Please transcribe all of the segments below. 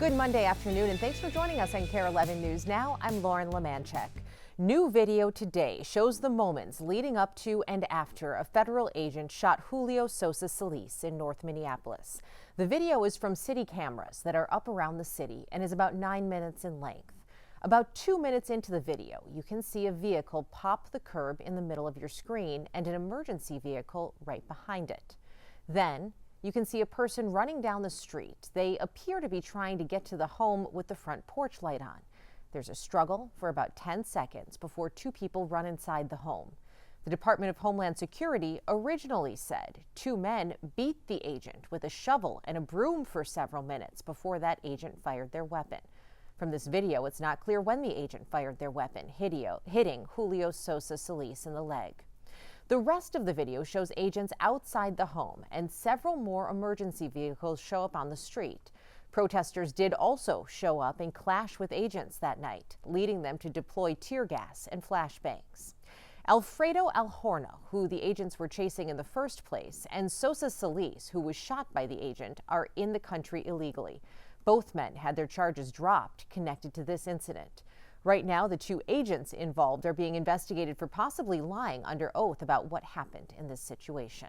Good Monday afternoon, and thanks for joining us on Kare 11 News Now. I'm Lauren Lemanchek. New video today shows the moments leading up to and after a federal agent shot Julio Sosa CIS in North Minneapolis. The video is from city cameras that are up around the city and is about 9 minutes in length. About 2 minutes into the video, you can see a vehicle pop the curb in the middle of your screen and an emergency vehicle right behind it. Then, you can see a person running down the street. They appear to be trying to get to the home with the front porch light on. There's a struggle for about 10 seconds before two people run inside the home. The Department of Homeland Security originally said 2 men beat the agent with a shovel and a broom for several minutes before that agent fired their weapon. From this video, it's not clear when the agent fired their weapon, hitting Julio Sosa CIS in the leg. The rest of the video shows agents outside the home and several more emergency vehicles show up on the street. Protesters did also show up and clash with agents that night, leading them to deploy tear gas and flashbangs. Alfredo Alhorno, who the agents were chasing in the first place, and Sosa CIS, who was shot by the agent, are in the country illegally. Both men had their charges dropped connected to this incident. Right now, the two agents involved are being investigated for possibly lying under oath about what happened in this situation.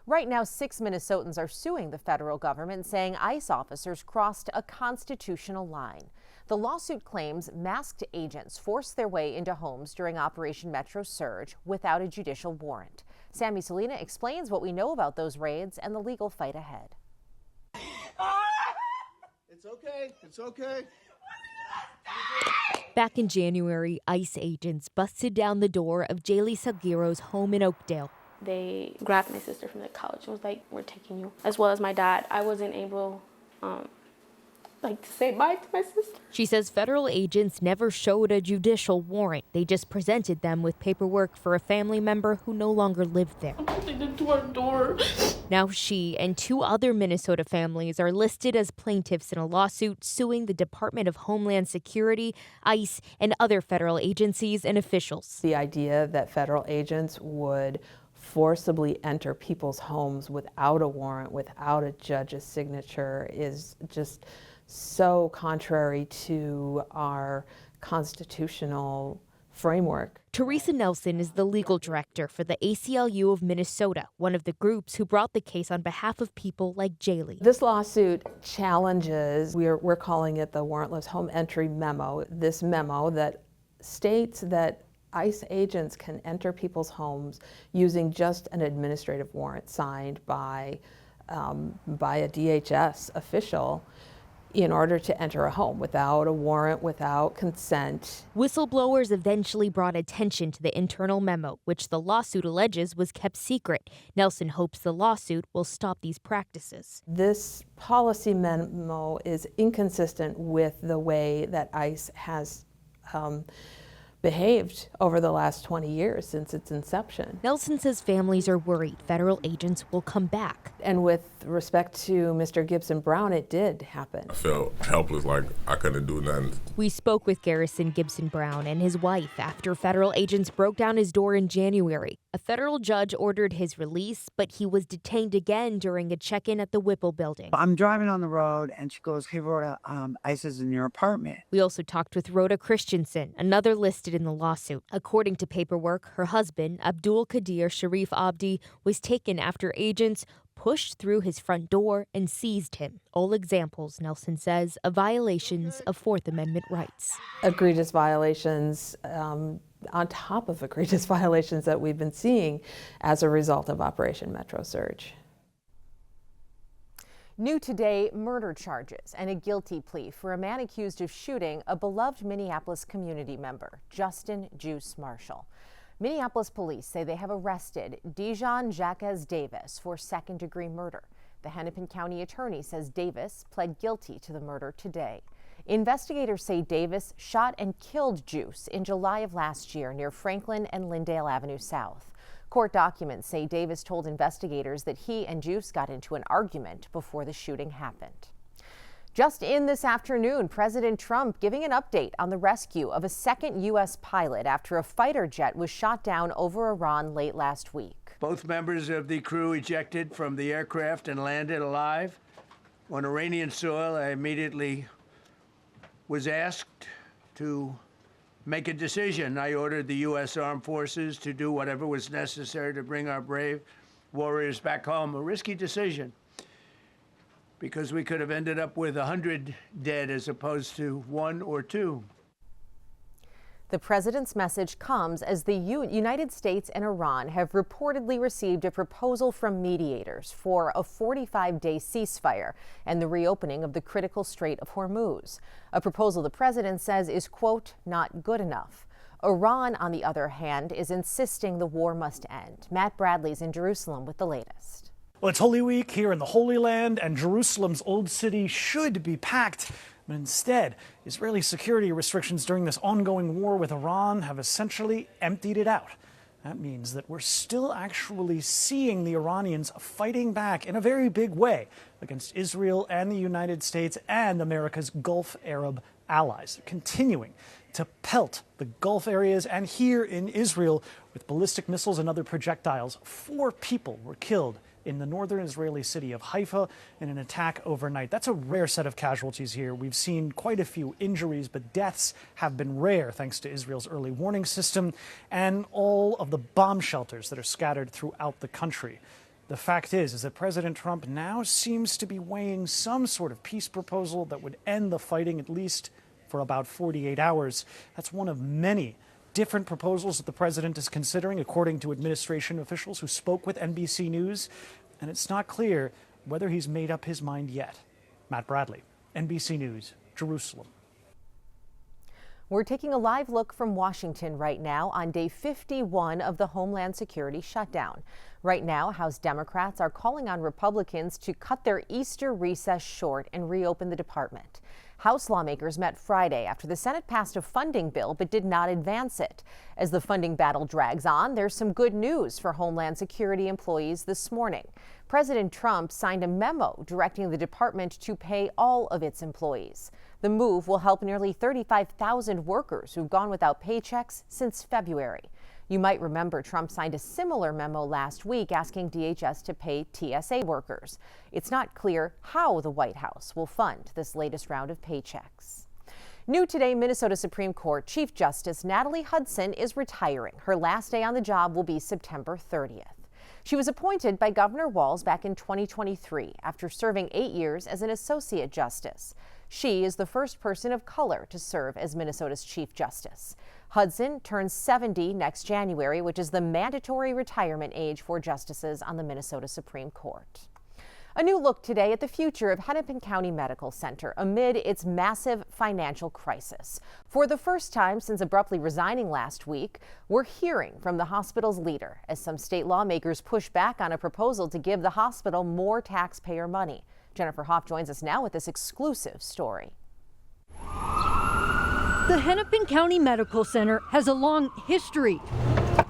Right now, 6 Minnesotans are suing the federal government, saying ICE officers crossed a constitutional line. The lawsuit claims masked agents forced their way into homes during Operation Metro Surge without a judicial warrant. Sammy Salina explains what we know about those raids and the legal fight ahead. It's okay. It's okay. Back in January, ICE agents busted down the door of Jaylee Salguero's home in Oakdale. They grabbed my sister from the couch and was like, "We're taking you." As well as my dad. I wasn't able to say bye to my sister. She says federal agents never showed a judicial warrant. They just presented them with paperwork for a family member who no longer lived there. They did to our door. Now she and 2 other Minnesota families are listed as plaintiffs in a lawsuit suing the Department of Homeland Security, ICE, and other federal agencies and officials. The idea that federal agents would forcibly enter people's homes without a warrant, without a judge's signature, is just so contrary to our constitutional framework. Teresa Nelson is the legal director for the ACLU of Minnesota, one of the groups who brought the case on behalf of people like Jaylee. This lawsuit challenges, we're calling it the warrantless home entry memo, this memo that states that ICE agents can enter people's homes using just an administrative warrant signed by a DHS official in order to enter a home without a warrant, without consent. Whistleblowers eventually brought attention to the internal memo, which the lawsuit alleges was kept secret. Nelson hopes the lawsuit will stop these practices. This policy memo is inconsistent with the way that ICE has behaved over the last 20 years since its inception. Nelson says families are worried federal agents will come back. And with respect to Mr. Gibson Brown, it did happen. I felt helpless, like I couldn't do nothing. We spoke with Garrison Gibson Brown and his wife after federal agents broke down his door in January. A federal judge ordered his release, but he was detained again during a check-in at the Whipple building. I'm driving on the road, and she goes, "Hey, Rhoda, ICE is in your apartment." We also talked with Rhoda Christensen, another listed in the lawsuit. According to paperwork, her husband, Abdul Qadir Sharif Abdi, was taken after agents pushed through his front door and seized him. All examples, Nelson says, of violations of Fourth Amendment rights. Egregious violations on top of egregious violations that we've been seeing as a result of Operation Metro Surge. New today, murder charges and a guilty plea for a man accused of shooting a beloved Minneapolis community member, Justin Juice Marshall. Minneapolis police say they have arrested Dijon Jacques Davis for second-degree murder. The Hennepin County attorney says Davis pled guilty to the murder today. Investigators say Davis shot and killed Juice in July of last year near Franklin and Lyndale Avenue South. Court documents say Davis told investigators that he and Juice got into an argument before the shooting happened. Just in this afternoon, President Trump giving an update on the rescue of a second U.S. pilot after a fighter jet was shot down over Iran late last week. Both members of the crew ejected from the aircraft and landed alive. On Iranian soil, I immediately was asked to make a decision. I ordered the U.S. Armed Forces to do whatever was necessary to bring our brave warriors back home. A risky decision, because we could have ended up with 100 dead as opposed to 1 or 2. The president's message comes as the United States and Iran have reportedly received a proposal from mediators for a 45-day ceasefire and the reopening of the critical Strait of Hormuz. A proposal the president says is, quote, not good enough. Iran, on the other hand, is insisting the war must end. Matt Bradley's in Jerusalem with the latest. Well, it's Holy Week here in the Holy Land, and Jerusalem's Old City should be packed. But instead, Israeli security restrictions during this ongoing war with Iran have essentially emptied it out. That means that we're still actually seeing the Iranians fighting back in a very big way against Israel and the United States and America's Gulf Arab allies, continuing to pelt the Gulf areas and here in Israel with ballistic missiles and other projectiles. 4 people were killed in the northern Israeli city of Haifa in an attack overnight. That's a rare set of casualties here. We've seen quite a few injuries, but deaths have been rare thanks to Israel's early warning system and all of the bomb shelters that are scattered throughout the country. The fact is that President Trump now seems to be weighing some sort of peace proposal that would end the fighting at least for about 48 hours. That's one of many different proposals that the president is considering, according to administration officials who spoke with NBC News. And it's not clear whether he's made up his mind yet. Matt Bradley, NBC News, Jerusalem. We're taking a live look from Washington right now on day 51 of the Homeland Security shutdown. Right now, House Democrats are calling on Republicans to cut their Easter recess short and reopen the department. House lawmakers met Friday after the Senate passed a funding bill but did not advance it. As the funding battle drags on, there's some good news for Homeland Security employees this morning. President Trump signed a memo directing the department to pay all of its employees. The move will help nearly 35,000 workers who've gone without paychecks since February. You might remember Trump signed a similar memo last week asking DHS to pay TSA workers. It's not clear how the White House will fund this latest round of paychecks. New today, Minnesota Supreme Court Chief Justice Natalie Hudson is retiring. Her last day on the job will be September 30th. She was appointed by Governor Walz back in 2023 after serving 8 years as an associate justice. She is the first person of color to serve as Minnesota's Chief Justice. Hudson turns 70 next January, which is the mandatory retirement age for justices on the Minnesota Supreme Court. A new look today at the future of Hennepin County Medical Center amid its massive financial crisis. For the first time since abruptly resigning last week, we're hearing from the hospital's leader as some state lawmakers push back on a proposal to give the hospital more taxpayer money. Jennifer Hoff joins us now with this exclusive story. The Hennepin County Medical Center has a long history.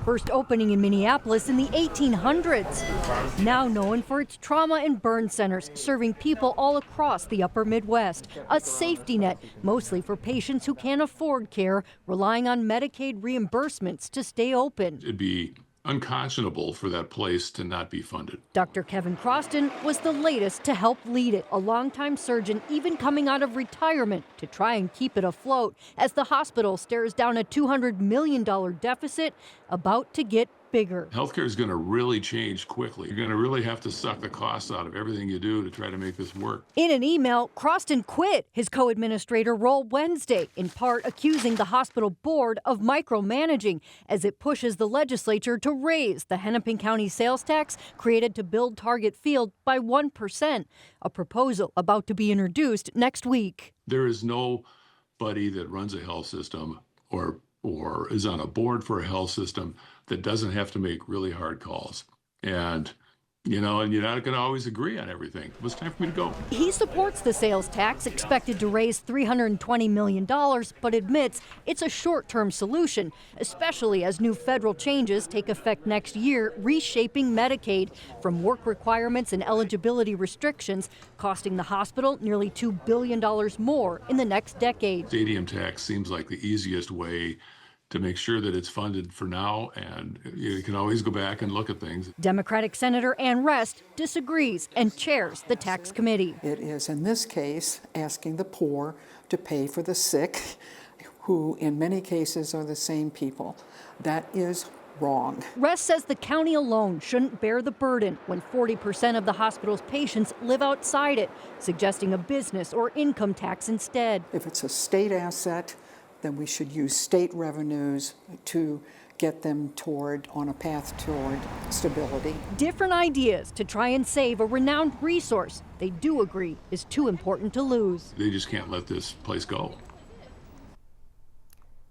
First opening in Minneapolis in the 1800s. Now known for its trauma and burn centers, serving people all across the upper Midwest. A safety net, mostly for patients who can't afford care, relying on Medicaid reimbursements to stay open. It'd be unconscionable for that place to not be funded. Dr. Kevin Croston was the latest to help lead it, a longtime surgeon even coming out of retirement to try and keep it afloat as the hospital stares down a $200 million deficit about to get bigger. Healthcare is going to really change quickly. You're going to really have to suck the costs out of everything you do to try to make this work. In an email, Croston quit his co-administrator role Wednesday, in part accusing the hospital board of micromanaging as it pushes the legislature to raise the Hennepin County sales tax created to build Target Field by 1%, a proposal about to be introduced next week. There is nobody that runs a health system or is on a board for a health system that doesn't have to make really hard calls. And you're not going to always agree on everything. It was time for me to go. He supports the sales tax, expected to raise $320 million, but admits it's a short-term solution, especially as new federal changes take effect next year, reshaping Medicaid from work requirements and eligibility restrictions, costing the hospital nearly $2 billion more in the next decade. Stadium tax seems like the easiest way to make sure that it's funded for now, and you can always go back and look at things. Democratic Senator Ann Rest disagrees and chairs the tax committee. It is, in this case, asking the poor to pay for the sick, who in many cases are the same people. That is wrong. Rest says the county alone shouldn't bear the burden when 40% of the hospital's patients live outside it, suggesting a business or income tax instead. If it's a state asset, then we should use state revenues to get them on a path toward stability. Different ideas to try and save a renowned resource they do agree is too important to lose. They just can't let this place go.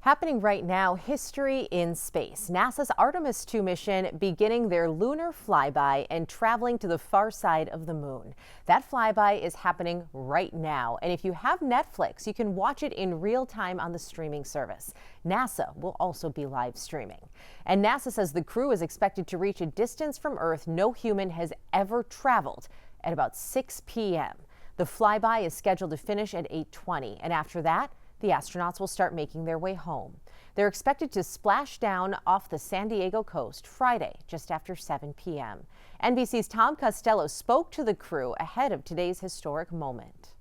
Happening right now, history in space. NASA's Artemis 2 mission beginning their lunar flyby and traveling to the far side of the moon. That flyby is happening right now, and if you have Netflix, you can watch it in real time on the streaming service. NASA will also be live streaming. And NASA says the crew is expected to reach a distance from Earth no human has ever traveled at about 6 p.m. The flyby is scheduled to finish at 8:20, and after that, the astronauts will start making their way home. They're expected to splash down off the San Diego coast Friday, just after 7 p.m. NBC's Tom Costello spoke to the crew ahead of today's historic moment.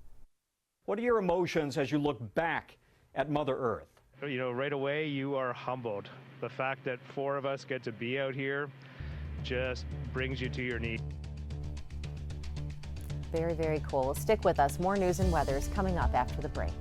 What are your emotions as you look back at Mother Earth? You know, right away you are humbled. The fact that 4 of us get to be out here just brings you to your knees. Very, very cool. Well, stick with us. More news and weather is coming up after the break.